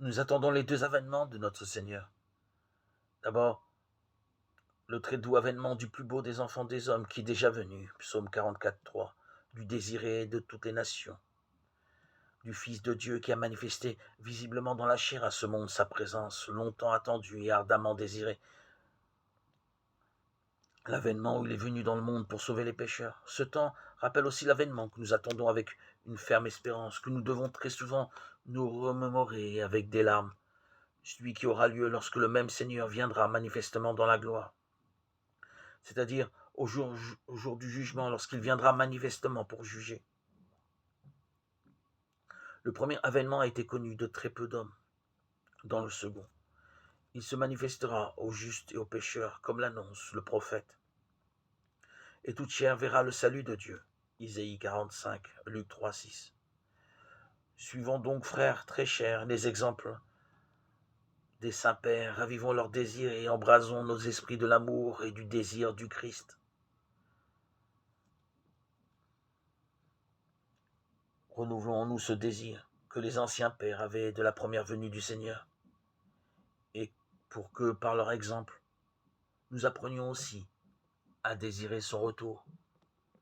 Nous attendons les deux avènements de notre Seigneur. D'abord, le très doux avènement du plus beau des enfants des hommes qui est déjà venu, psaume 44:3, du désiré de toutes les nations, du Fils de Dieu qui a manifesté visiblement dans la chair à ce monde sa présence, longtemps attendue et ardemment désirée. L'avènement où il est venu dans le monde pour sauver les pécheurs. Ce temps rappelle aussi l'avènement que nous attendons avec une ferme espérance, que nous devons très souvent nous remémorer avec des larmes, celui qui aura lieu lorsque le même Seigneur viendra manifestement dans la gloire, c'est-à-dire au jour du jugement, lorsqu'il viendra manifestement pour juger. Le premier avènement a été connu de très peu d'hommes. Dans le second, il se manifestera aux justes et aux pécheurs, comme l'annonce le prophète. Et toute chair verra le salut de Dieu. Isaïe 45, Luc 3:6. Suivons donc, frères très chers, les exemples des saints pères, ravivons leurs désirs et embrasons nos esprits de l'amour et du désir du Christ. Renouvelons-nous ce désir que les anciens pères avaient de la première venue du Seigneur, et pour que, par leur exemple, nous apprenions aussi à désirer son retour.